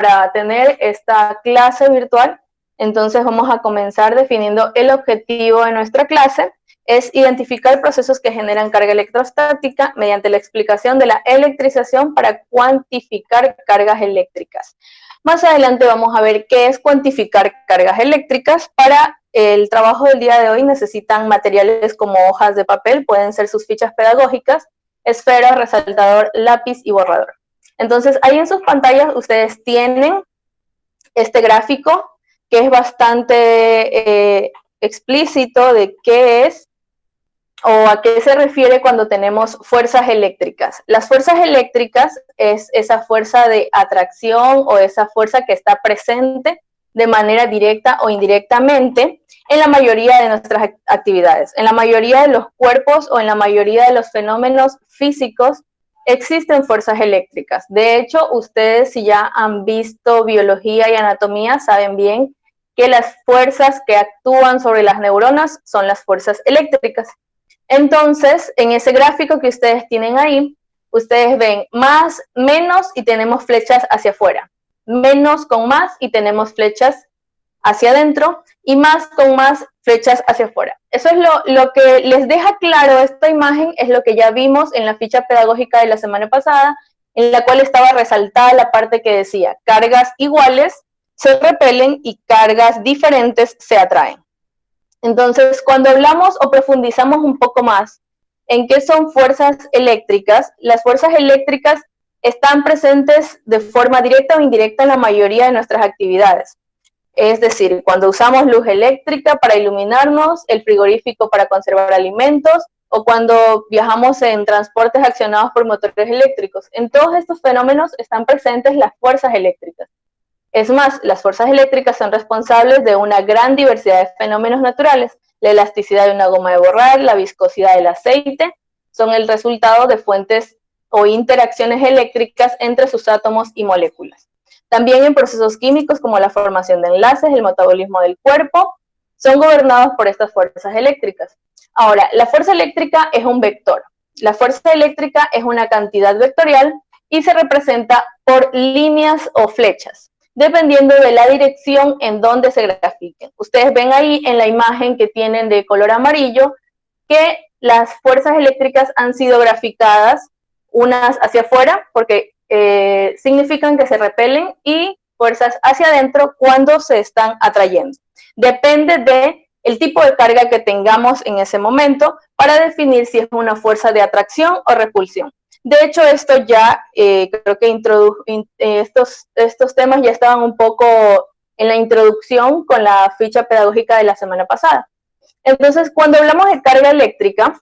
para tener esta clase virtual. Entonces vamos a comenzar definiendo el objetivo de nuestra clase. Es identificar procesos que generan carga electrostática mediante la explicación de la electrización para cuantificar cargas eléctricas. Más adelante vamos a ver qué es cuantificar cargas eléctricas. Para el trabajo del día de hoy necesitan materiales como hojas de papel, pueden ser sus fichas pedagógicas, esfera, resaltador, lápiz y borrador. Entonces ahí en sus pantallas ustedes tienen este gráfico que es bastante explícito de qué es o a qué se refiere cuando tenemos fuerzas eléctricas. Las fuerzas eléctricas es esa fuerza de atracción o esa fuerza que está presente de manera directa o indirectamente en la mayoría de nuestras actividades. En la mayoría de los cuerpos o en la mayoría de los fenómenos físicos existen fuerzas eléctricas. De hecho, ustedes si ya han visto biología y anatomía saben bien que las fuerzas que actúan sobre las neuronas son las fuerzas eléctricas. Entonces, en ese gráfico que ustedes tienen ahí, ustedes ven más, menos y tenemos flechas hacia afuera. Menos con más y tenemos flechas hacia adentro y más con más flechas hacia afuera. Eso es lo que les deja claro esta imagen, es lo que ya vimos en la ficha pedagógica de la semana pasada, en la cual estaba resaltada la parte que decía cargas iguales se repelen y cargas diferentes se atraen. Entonces, cuando hablamos o profundizamos un poco más en qué son fuerzas eléctricas, las fuerzas eléctricas están presentes de forma directa o indirecta en la mayoría de nuestras actividades. Es decir, cuando usamos luz eléctrica para iluminarnos, el frigorífico para conservar alimentos, o cuando viajamos en transportes accionados por motores eléctricos. En todos estos fenómenos están presentes las fuerzas eléctricas. Es más, las fuerzas eléctricas son responsables de una gran diversidad de fenómenos naturales. La elasticidad de una goma de borrar, la viscosidad del aceite, son el resultado de fuentes o interacciones eléctricas entre sus átomos y moléculas. También en procesos químicos como la formación de enlaces, el metabolismo del cuerpo, son gobernados por estas fuerzas eléctricas. Ahora, la fuerza eléctrica es un vector. La fuerza eléctrica es una cantidad vectorial y se representa por líneas o flechas, dependiendo de la dirección en donde se grafiquen. Ustedes ven ahí en la imagen que tienen de color amarillo que las fuerzas eléctricas han sido graficadas unas hacia afuera porque significan que se repelen y fuerzas hacia adentro cuando se están atrayendo. Depende del tipo de carga que tengamos en ese momento para definir si es una fuerza de atracción o repulsión. De hecho, esto ya, creo que estos temas ya estaban un poco en la introducción con la ficha pedagógica de la semana pasada. Entonces, cuando hablamos de carga eléctrica,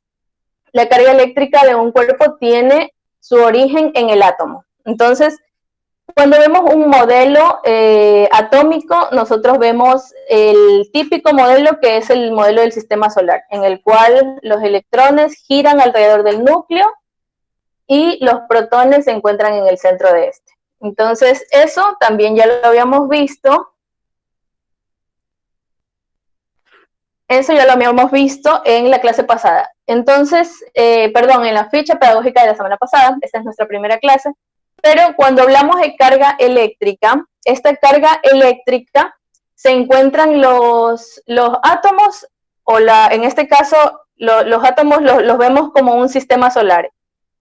la carga eléctrica de un cuerpo tiene su origen en el átomo. Entonces, cuando vemos un modelo atómico, nosotros vemos el típico modelo que es el modelo del sistema solar, en el cual los electrones giran alrededor del núcleo y los protones se encuentran en el centro de este. Entonces, eso también ya lo habíamos visto. Eso ya lo habíamos visto en la clase pasada. Entonces, en la ficha pedagógica de la semana pasada, esta es nuestra primera clase, pero cuando hablamos de carga eléctrica, esta carga eléctrica se encuentran los átomos, o en este caso, los átomos los vemos como un sistema solar.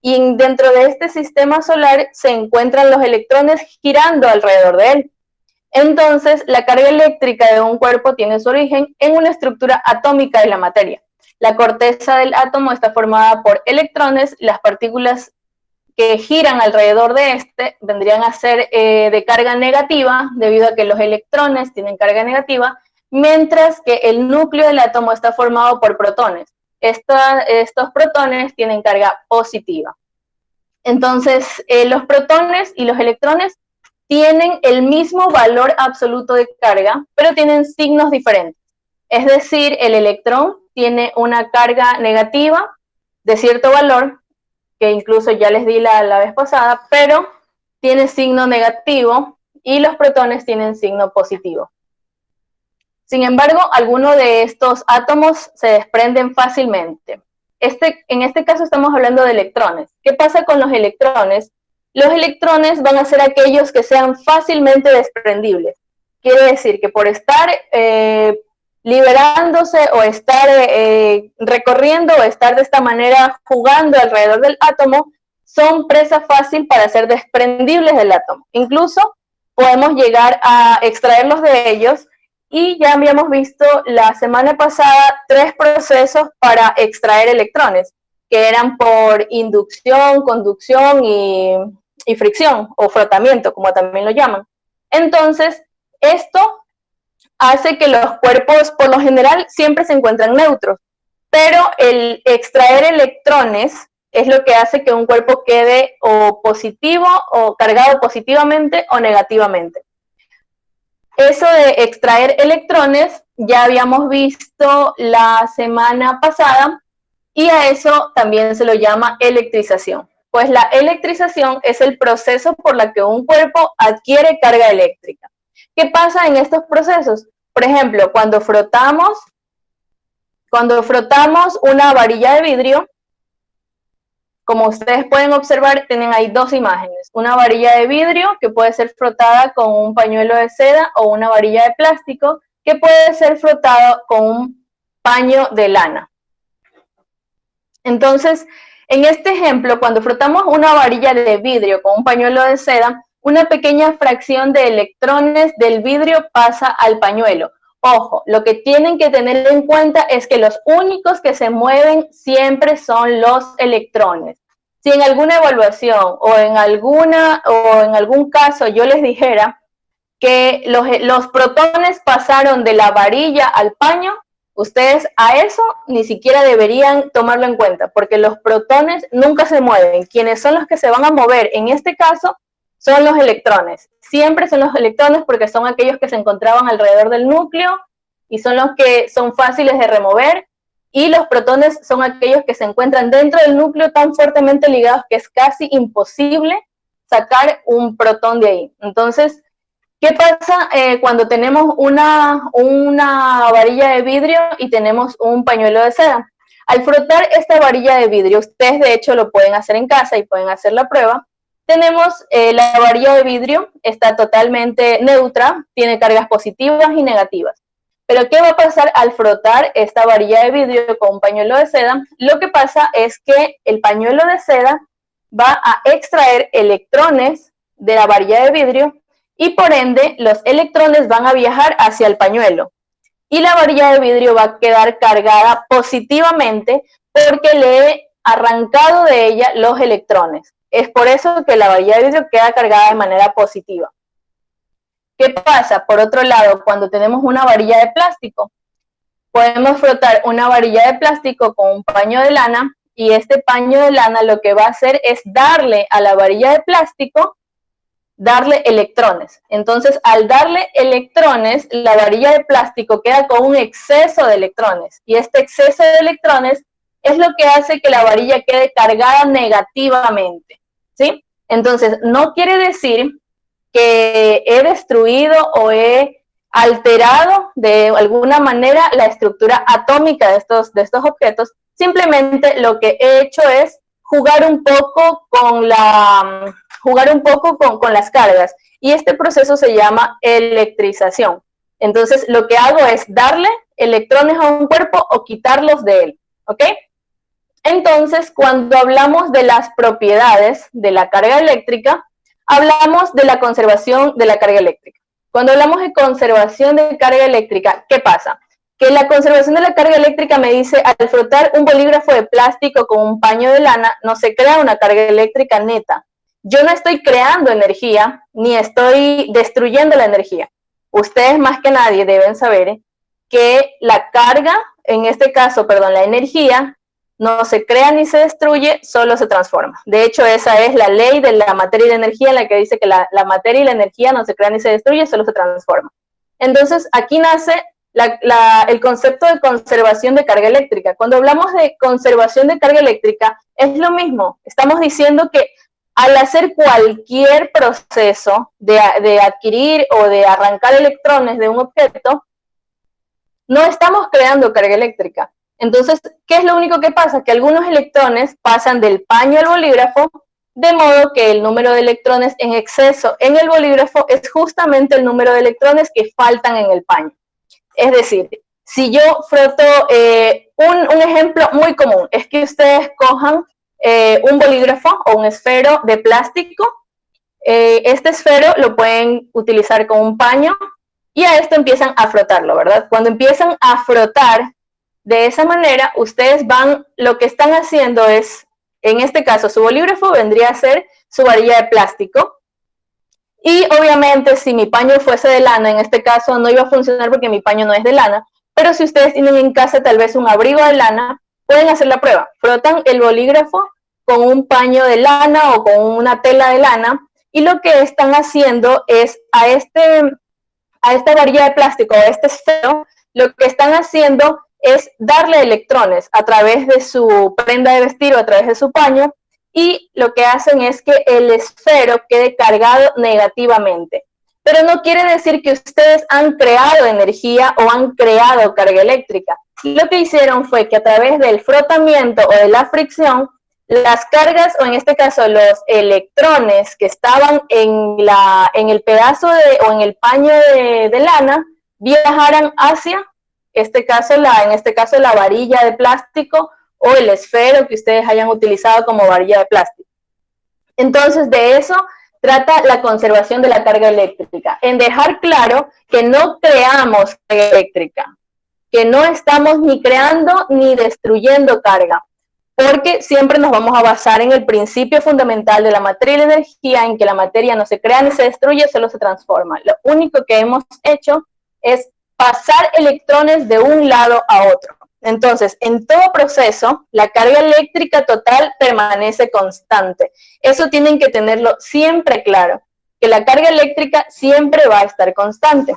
Y dentro de este sistema solar se encuentran los electrones girando alrededor de él. Entonces, la carga eléctrica de un cuerpo tiene su origen en una estructura atómica de la materia. La corteza del átomo está formada por electrones, las partículas que giran alrededor de este vendrían a ser de carga negativa, debido a que los electrones tienen carga negativa, mientras que el núcleo del átomo está formado por protones. Estos protones tienen carga positiva. Entonces, los protones y los electrones tienen el mismo valor absoluto de carga, pero tienen signos diferentes. Es decir, el electrón tiene una carga negativa de cierto valor, que incluso ya les di la vez pasada, pero tiene signo negativo y los protones tienen signo positivo. Sin embargo, algunos de estos átomos se desprenden fácilmente. En este caso estamos hablando de electrones. ¿Qué pasa con los electrones? los electrones van a ser aquellos que sean fácilmente desprendibles. Quiere decir que por estar liberándose o estar recorriendo o estar de esta manera jugando alrededor del átomo, son presa fácil para ser desprendibles del átomo. Incluso podemos llegar a extraerlos de ellos, y ya habíamos visto la semana pasada 3 procesos para extraer electrones, que eran por inducción, conducción y fricción, o frotamiento, como también lo llaman. Entonces, esto hace que los cuerpos, por lo general, siempre se encuentran neutros, pero el extraer electrones es lo que hace que un cuerpo quede o positivo, o cargado positivamente o negativamente. Eso de extraer electrones ya habíamos visto la semana pasada, y a eso también se lo llama electrización. Pues la electrización es el proceso por el que un cuerpo adquiere carga eléctrica. ¿Qué pasa en estos procesos? Por ejemplo, cuando frotamos una varilla de vidrio, como ustedes pueden observar, tienen ahí 2 imágenes. Una varilla de vidrio que puede ser frotada con un pañuelo de seda, o una varilla de plástico que puede ser frotada con un paño de lana. Entonces, en este ejemplo, cuando frotamos una varilla de vidrio con un pañuelo de seda, una pequeña fracción de electrones del vidrio pasa al pañuelo. Ojo, lo que tienen que tener en cuenta es que los únicos que se mueven siempre son los electrones. Si en alguna evaluación o en algún caso yo les dijera que los protones pasaron de la varilla al paño, ustedes a eso ni siquiera deberían tomarlo en cuenta, porque los protones nunca se mueven. Quienes son los que se van a mover en este caso son los electrones. Siempre son los electrones, porque son aquellos que se encontraban alrededor del núcleo y son los que son fáciles de remover, y los protones son aquellos que se encuentran dentro del núcleo tan fuertemente ligados que es casi imposible sacar un protón de ahí. Entonces, ¿qué pasa cuando tenemos una varilla de vidrio y tenemos un pañuelo de seda? Al frotar esta varilla de vidrio, ustedes de hecho lo pueden hacer en casa y pueden hacer la prueba. Tenemos la varilla de vidrio, está totalmente neutra, tiene cargas positivas y negativas. Pero ¿qué va a pasar al frotar esta varilla de vidrio con un pañuelo de seda? Lo que pasa es que el pañuelo de seda va a extraer electrones de la varilla de vidrio, y por ende los electrones van a viajar hacia el pañuelo, y la varilla de vidrio va a quedar cargada positivamente porque le he arrancado de ella los electrones. Es por eso que la varilla de vidrio queda cargada de manera positiva. ¿Qué pasa? Por otro lado, cuando tenemos una varilla de plástico, podemos frotar una varilla de plástico con un paño de lana, y este paño de lana lo que va a hacer es darle a la varilla de plástico, darle electrones. Entonces, al darle electrones, la varilla de plástico queda con un exceso de electrones, y este exceso de electrones es lo que hace que la varilla quede cargada negativamente, ¿sí? Entonces, no quiere decir que he destruido o he alterado de alguna manera la estructura atómica de estos objetos. Simplemente lo que he hecho es jugar un poco con las cargas, y este proceso se llama electrización. Entonces, lo que hago es darle electrones a un cuerpo o quitarlos de él, ¿ok? Entonces, cuando hablamos de las propiedades de la carga eléctrica, hablamos de la conservación de la carga eléctrica. Cuando hablamos de conservación de carga eléctrica, ¿qué pasa? Que la conservación de la carga eléctrica me dice, al frotar un bolígrafo de plástico con un paño de lana, no se crea una carga eléctrica neta. Yo no estoy creando energía, ni estoy destruyendo la energía. Ustedes más que nadie deben saber que la carga, en este caso, perdón, la energía, no se crea ni se destruye, solo se transforma. De hecho, esa es la ley de la materia y la energía, en la que dice que la materia y la energía no se crea ni se destruye, solo se transforma. Entonces, aquí nace el concepto de conservación de carga eléctrica. Cuando hablamos de conservación de carga eléctrica, es lo mismo. Estamos diciendo que al hacer cualquier proceso de adquirir o de arrancar electrones de un objeto, no estamos creando carga eléctrica. Entonces, ¿qué es lo único que pasa? Que algunos electrones pasan del paño al bolígrafo, de modo que el número de electrones en exceso en el bolígrafo es justamente el número de electrones que faltan en el paño. Es decir, si yo froto, un ejemplo muy común es que ustedes cojan un bolígrafo o un esfero de plástico. Este esfero lo pueden utilizar con un paño y a esto empiezan a frotarlo, ¿verdad? Cuando empiezan a frotar de esa manera, ustedes lo que están haciendo es, en este caso, su bolígrafo vendría a ser su varilla de plástico. Y obviamente si mi paño fuese de lana, en este caso no iba a funcionar porque mi paño no es de lana, pero si ustedes tienen en casa tal vez un abrigo de lana, pueden hacer la prueba. Frotan el bolígrafo con un paño de lana o con una tela de lana y lo que están haciendo es a esta varilla de plástico, a este esfero, lo que están haciendo es darle electrones a través de su prenda de vestir o a través de su paño, y lo que hacen es que el esfero quede cargado negativamente. Pero no quiere decir que ustedes han creado energía o han creado carga eléctrica. Lo que hicieron fue que a través del frotamiento o de la fricción, las cargas, o en este caso los electrones que estaban en el pedazo o en el paño de lana, viajaran hacia en este caso la varilla de plástico o el esfero que ustedes hayan utilizado como varilla de plástico. Entonces, de eso trata la conservación de la carga eléctrica, en dejar claro que no creamos carga eléctrica, que no estamos ni creando ni destruyendo carga, porque siempre nos vamos a basar en el principio fundamental de la materia y la energía, en que la materia no se crea ni se destruye, solo se transforma. Lo único que hemos hecho es pasar electrones de un lado a otro. Entonces, en todo proceso, la carga eléctrica total permanece constante. Eso tienen que tenerlo siempre claro, que la carga eléctrica siempre va a estar constante.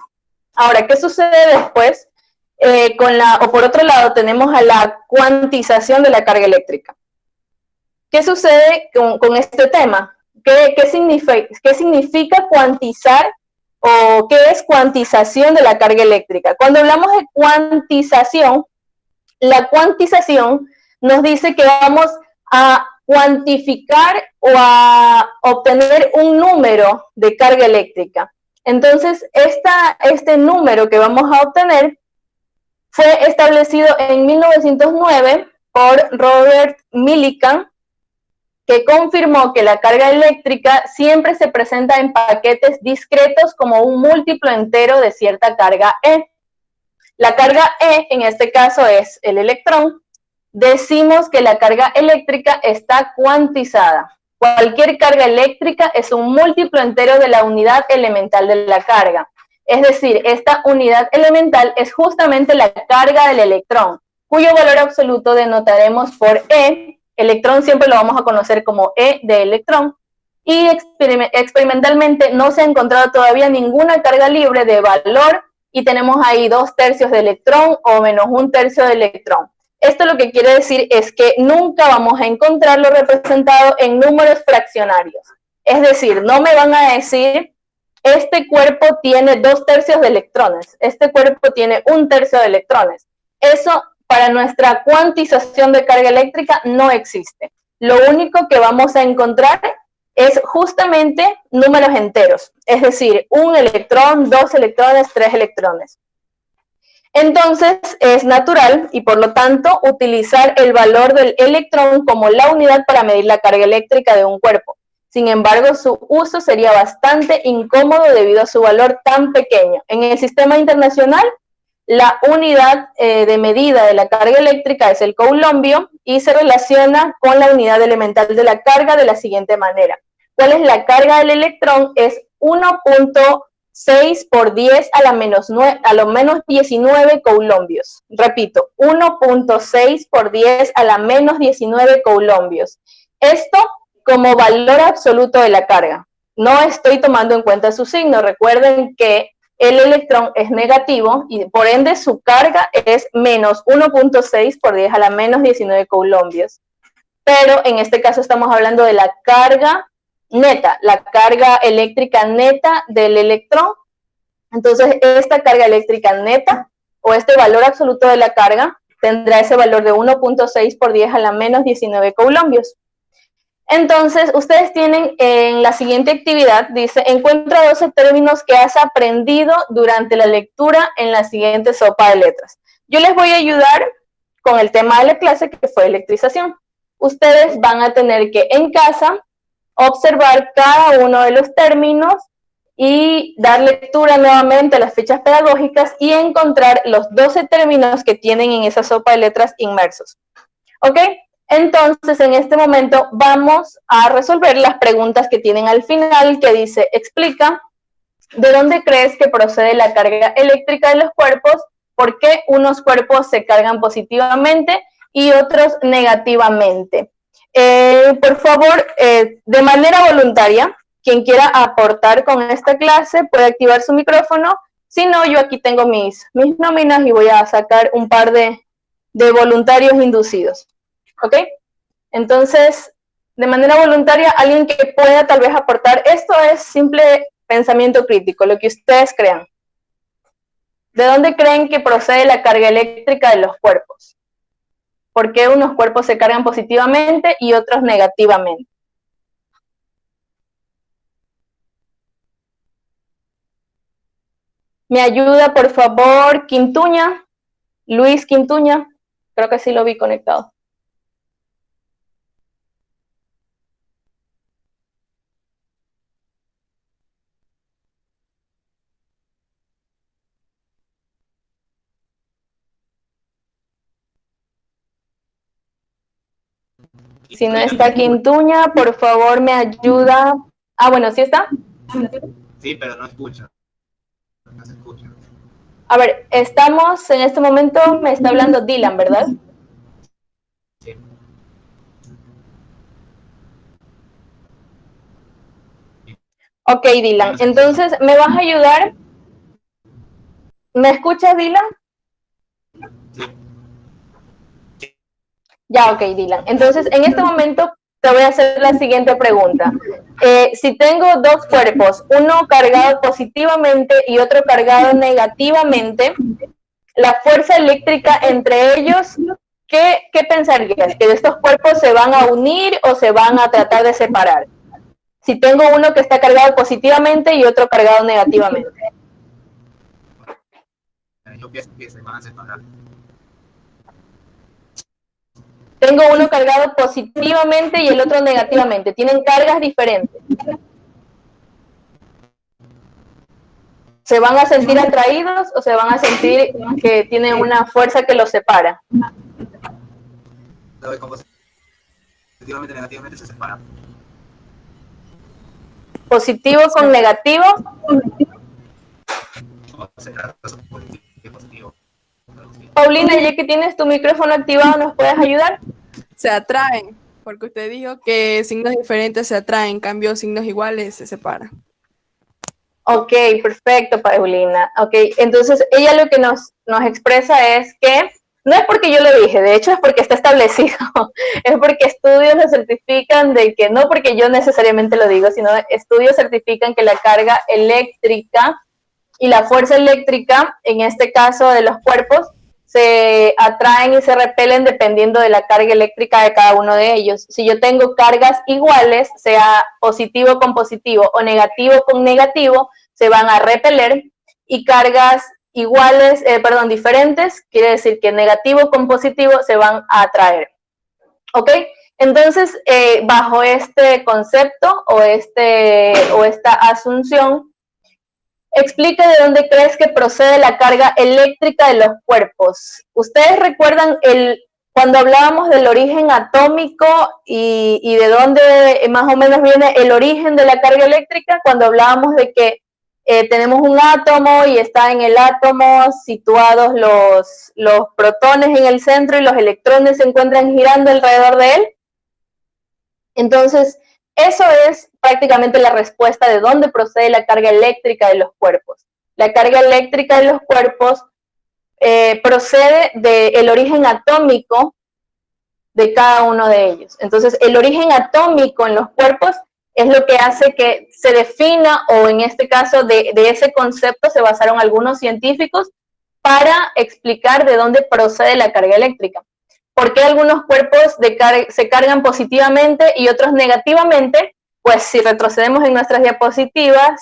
Ahora, ¿qué sucede después? O por otro lado, tenemos a la cuantización de la carga eléctrica. ¿Qué sucede con este tema? ¿Qué significa cuantizar o qué es cuantización de la carga eléctrica? Cuando hablamos de cuantización, la cuantización nos dice que vamos a cuantificar o a obtener un número de carga eléctrica. Entonces, este número que vamos a obtener fue establecido en 1909 por Robert Millikan, que confirmó que la carga eléctrica siempre se presenta en paquetes discretos como un múltiplo entero de cierta carga E. La carga E, en este caso, es el electrón. Decimos que la carga eléctrica está cuantizada. Cualquier carga eléctrica es un múltiplo entero de la unidad elemental de la carga. Es decir, esta unidad elemental es justamente la carga del electrón, cuyo valor absoluto denotaremos por E. Electrón siempre lo vamos a conocer como E de electrón. Y experimentalmente no se ha encontrado todavía ninguna carga libre de valor y tenemos ahí 2/3 de electrón o menos 1/3 de electrón. Esto lo que quiere decir es que nunca vamos a encontrarlo representado en números fraccionarios. Es decir, no me van a decir, este cuerpo tiene 2/3 de electrones, este cuerpo tiene 1/3 de electrones. Eso para nuestra cuantización de carga eléctrica no existe. Lo único que vamos a encontrar es justamente números enteros, es decir, 1 electrón, 2 electrones, 3 electrones. Entonces, es natural y por lo tanto utilizar el valor del electrón como la unidad para medir la carga eléctrica de un cuerpo. Sin embargo, su uso sería bastante incómodo debido a su valor tan pequeño. En el sistema internacional, la unidad de medida de la carga eléctrica es el coulombio y se relaciona con la unidad elemental de la carga de la siguiente manera. ¿Cuál es la carga del electrón? Es 1.6 por 10 a lo menos 19 coulombios. Repito, 1.6 por 10 a la menos 19 coulombios. Esto como valor absoluto de la carga. No estoy tomando en cuenta su signo. Recuerden que el electrón es negativo y por ende su carga es menos 1.6 por 10 a la menos 19 coulombios. Pero en este caso estamos hablando de la carga neta, la carga eléctrica neta del electrón. Entonces, esta carga eléctrica neta o este valor absoluto de la carga tendrá ese valor de 1.6 por 10 a la menos 19 coulombios. Entonces, ustedes tienen en la siguiente actividad, dice, encuentra 12 términos que has aprendido durante la lectura en la siguiente sopa de letras. Yo les voy a ayudar con el tema de la clase, que fue electrización. Ustedes van a tener que en casa observar cada uno de los términos y dar lectura nuevamente a las fichas pedagógicas y encontrar los 12 términos que tienen en esa sopa de letras inmersos. ¿Ok? Entonces, en este momento vamos a resolver las preguntas que tienen al final, que dice, explica de dónde crees que procede la carga eléctrica de los cuerpos, por qué unos cuerpos se cargan positivamente y otros negativamente. Por favor, de manera voluntaria, quien quiera aportar con esta clase puede activar su micrófono. Si no, yo aquí tengo mis nóminas y voy a sacar un par de voluntarios inducidos. ¿Ok? Entonces, de manera voluntaria, alguien que pueda tal vez aportar, esto es simple pensamiento crítico, lo que ustedes crean. ¿De dónde creen que procede la carga eléctrica de los cuerpos? ¿Por qué unos cuerpos se cargan positivamente y otros negativamente? ¿Me ayuda, por favor, Quintuña? Luis Quintuña. Creo que sí lo vi conectado. Si no está Quintuña, por favor me ayuda. Ah, bueno, ¿sí está? Sí, pero no escucha. No se escucha. A ver, estamos en este momento, me está hablando Dylan, ¿verdad? Sí. Ok, Dylan. Entonces, ¿me vas a ayudar? ¿Me escuchas, Dylan? Sí. Ya, ok, Dylan. Entonces, en este momento te voy a hacer la siguiente pregunta. Si tengo dos cuerpos, uno cargado positivamente y otro cargado negativamente, la fuerza eléctrica entre ellos, ¿qué pensarías? ¿Que estos cuerpos se van a unir o se van a tratar de separar? Si tengo uno que está cargado positivamente y otro cargado negativamente. Yo pienso que se van a separar. Tengo uno cargado positivamente y el otro negativamente. Tienen cargas diferentes. ¿Se van a sentir atraídos o se van a sentir que tienen una fuerza que los separa? Positivamente, negativamente se separan. ¿Positivo con negativo? Positivo. Paulina, ya que tienes tu micrófono activado, ¿nos puedes ayudar? Se atraen, porque usted dijo que signos diferentes se atraen, en cambio signos iguales se separan. Ok, perfecto, Paulina. Ok, entonces ella lo que nos expresa es que, no es porque yo lo dije, de hecho es porque está establecido, es porque estudios lo certifican de que, no porque yo necesariamente lo digo, sino estudios certifican que la carga eléctrica y la fuerza eléctrica, en este caso de los cuerpos, se atraen y se repelen dependiendo de la carga eléctrica de cada uno de ellos. Si yo tengo cargas iguales, sea positivo con positivo o negativo con negativo, se van a repeler, y cargas iguales, diferentes, quiere decir que negativo con positivo se van a atraer. ¿Ok? Entonces, bajo este concepto o esta asunción, explica de dónde crees que procede la carga eléctrica de los cuerpos. ¿Ustedes recuerdan cuando hablábamos del origen atómico y de dónde más o menos viene el origen de la carga eléctrica? Cuando hablábamos de que tenemos un átomo y está en el átomo situados los protones en el centro y los electrones se encuentran girando alrededor de él. Entonces, eso es prácticamente la respuesta de dónde procede la carga eléctrica de los cuerpos. La carga eléctrica de los cuerpos procede del origen atómico de cada uno de ellos. Entonces, el origen atómico en los cuerpos es lo que hace que se defina, o en este caso de ese concepto se basaron algunos científicos para explicar de dónde procede la carga eléctrica. ¿por qué algunos cuerpos se cargan positivamente y otros negativamente? Pues si retrocedemos en nuestras diapositivas,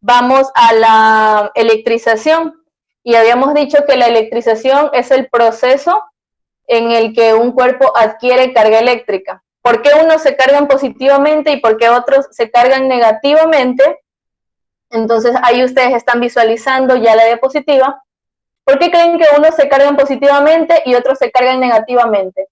vamos a la electrización. Y habíamos dicho que la electrización es el proceso en el que un cuerpo adquiere carga eléctrica. ¿Por qué unos se cargan positivamente y por qué otros se cargan negativamente? Entonces ahí ustedes están visualizando ya la diapositiva. ¿Por qué creen que unos se cargan positivamente y otros se cargan negativamente?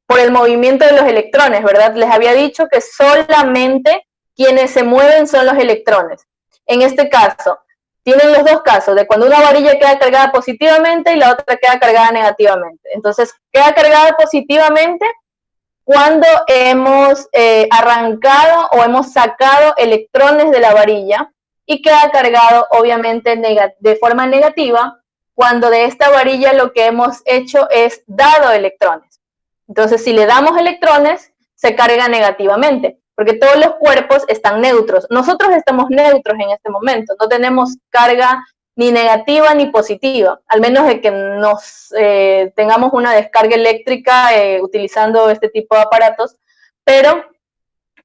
Por el movimiento de los electrones, ¿verdad? Les había dicho que solamente quienes se mueven son los electrones. En este caso, tienen los dos casos, de cuando una varilla queda cargada positivamente y la otra queda cargada negativamente. Entonces, queda cargada positivamente cuando hemos arrancado o hemos sacado electrones de la varilla, y queda cargado obviamente de forma negativa cuando de esta varilla lo que hemos hecho es dado electrones. Entonces, si le damos electrones, se carga negativamente, porque todos los cuerpos están neutros. Nosotros estamos neutros en este momento, no tenemos carga ni negativa ni positiva, al menos de que nos tengamos una descarga eléctrica utilizando este tipo de aparatos, pero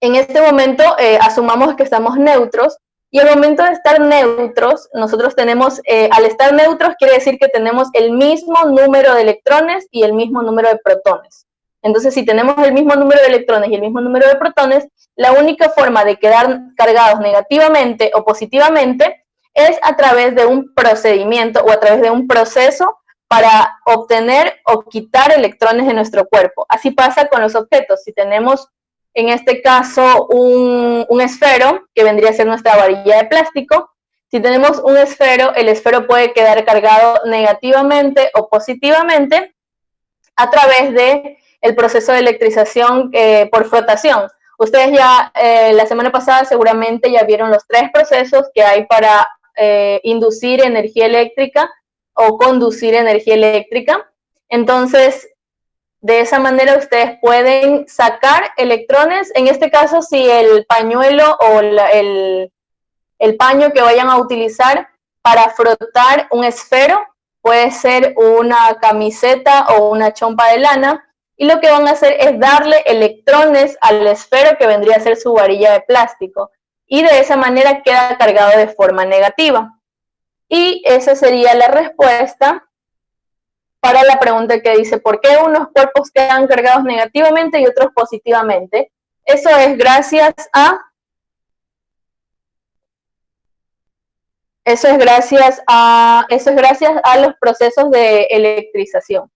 en este momento asumamos que estamos neutros, y al momento de estar neutros, nosotros tenemos, al estar neutros quiere decir que tenemos el mismo número de electrones y el mismo número de protones. Entonces, si tenemos el mismo número de electrones y el mismo número de protones, la única forma de quedar cargados negativamente o positivamente es a través de un procedimiento o a través de un proceso para obtener o quitar electrones de nuestro cuerpo. Así pasa con los objetos. Si tenemos, en este caso, un esfero, que vendría a ser nuestra varilla de plástico, si tenemos un esfero, el esfero puede quedar cargado negativamente o positivamente a través de el proceso de electrización por frotación. Ustedes ya la semana pasada seguramente ya vieron los 3 procesos que hay para inducir energía eléctrica o conducir energía eléctrica. Entonces, de esa manera ustedes pueden sacar electrones. En este caso, si el pañuelo o el paño que vayan a utilizar para frotar un esfero puede ser una camiseta o una chompa de lana, y lo que van a hacer es darle electrones al esfero que vendría a ser su varilla de plástico, y de esa manera queda cargado de forma negativa. Y esa sería la respuesta para la pregunta que dice, ¿por qué unos cuerpos quedan cargados negativamente y otros positivamente? Eso es gracias a los procesos de electrización.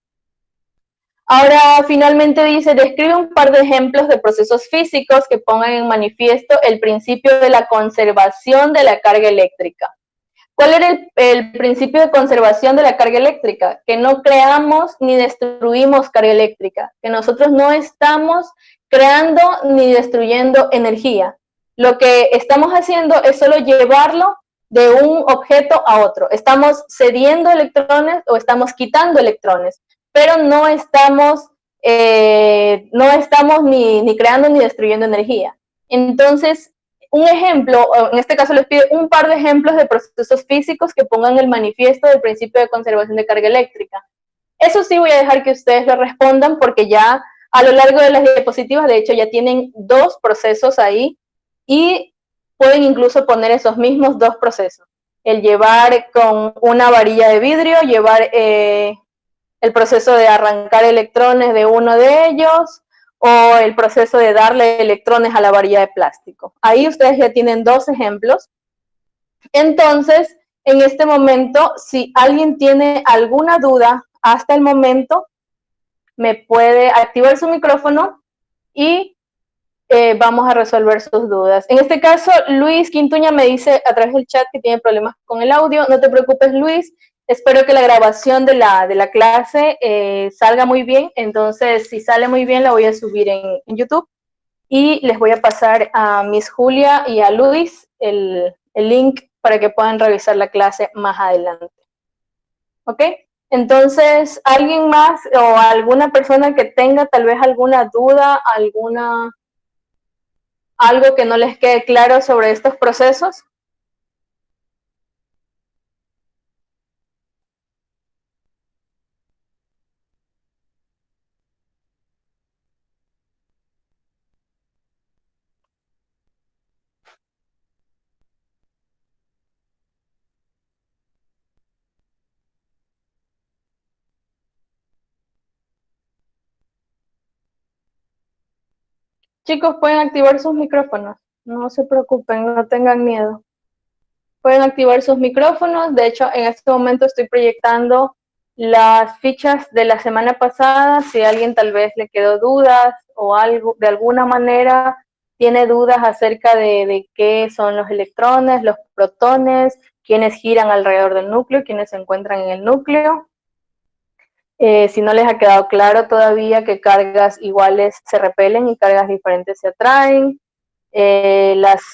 Ahora, finalmente dice, describe un par de ejemplos de procesos físicos que pongan en manifiesto el principio de la conservación de la carga eléctrica. ¿Cuál era el principio de conservación de la carga eléctrica? Que no creamos ni destruimos carga eléctrica, que nosotros no estamos creando ni destruyendo energía. Lo que estamos haciendo es solo llevarlo de un objeto a otro. Estamos cediendo electrones o estamos quitando electrones, pero no estamos ni creando ni destruyendo energía. Entonces, un ejemplo, en este caso les pido un par de ejemplos de procesos físicos que pongan el manifiesto del principio de conservación de carga eléctrica. Eso sí voy a dejar que ustedes lo respondan, porque ya a lo largo de las diapositivas, de hecho, ya tienen 2 procesos ahí, y pueden incluso poner esos mismos 2 procesos. El llevar con una varilla de vidrio, llevar el proceso de arrancar electrones de uno de ellos, o el proceso de darle electrones a la varilla de plástico. Ahí ustedes ya tienen 2 ejemplos. Entonces, en este momento, si alguien tiene alguna duda hasta el momento, me puede activar su micrófono y vamos a resolver sus dudas. En este caso, Luis Quintuña me dice a través del chat que tiene problemas con el audio. No te preocupes, Luis. Espero que la grabación de la clase salga muy bien. Entonces, si sale muy bien, la voy a subir en YouTube. Y les voy a pasar a Miss Julia y a Luis el link para que puedan revisar la clase más adelante. ¿Ok? Entonces, ¿alguien más o alguna persona que tenga tal vez alguna duda, algo que no les quede claro sobre estos procesos? Chicos, pueden activar sus micrófonos. No se preocupen, no tengan miedo. Pueden activar sus micrófonos. De hecho, en este momento estoy proyectando las fichas de la semana pasada. Si a alguien tal vez le quedó dudas o algo, de alguna manera tiene dudas acerca de qué son los electrones, los protones, quiénes giran alrededor del núcleo, quiénes se encuentran en el núcleo. Si no les ha quedado claro todavía que cargas iguales se repelen y cargas diferentes se atraen.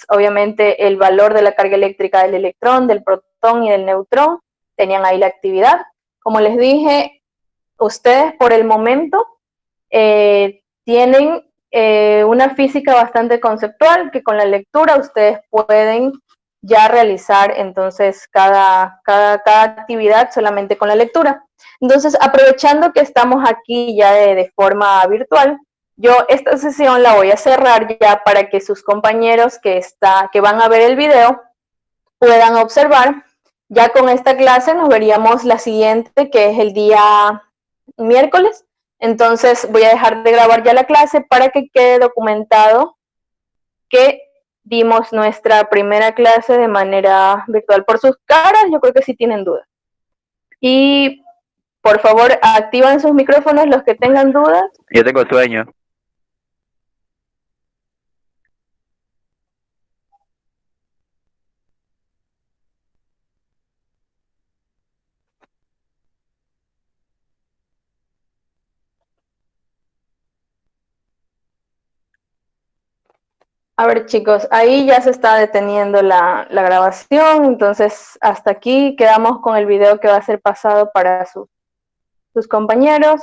Obviamente el valor de la carga eléctrica del electrón, del protón y del neutrón, tenían ahí la actividad. Como les dije, ustedes por el momento tienen una física bastante conceptual que con la lectura ustedes pueden ya realizar entonces cada actividad solamente con la lectura. Entonces, aprovechando que estamos aquí ya de forma virtual, yo esta sesión la voy a cerrar ya para que sus compañeros que van a ver el video puedan observar. Ya con esta clase nos veríamos la siguiente, que es el día miércoles. Entonces voy a dejar de grabar ya la clase para que quede documentado que dimos nuestra primera clase de manera virtual. Por sus caras, yo creo que sí tienen dudas. Y por favor, activan sus micrófonos los que tengan dudas. Yo tengo sueño. A ver, chicos, ahí ya se está deteniendo la grabación, entonces hasta aquí quedamos con el video que va a ser pasado para sus compañeros.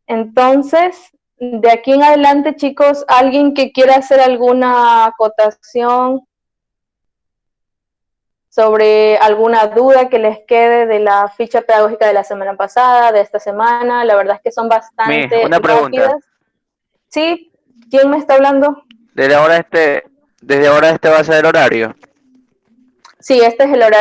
Entonces, de aquí en adelante, chicos, alguien que quiera hacer alguna acotación sobre alguna duda que les quede de la ficha pedagógica de la semana pasada, de esta semana, la verdad es que son bastante Una pregunta. rápidas. ¿Sí? ¿Quién me está hablando? Desde ahora este va a ser el horario. Sí, este es el horario.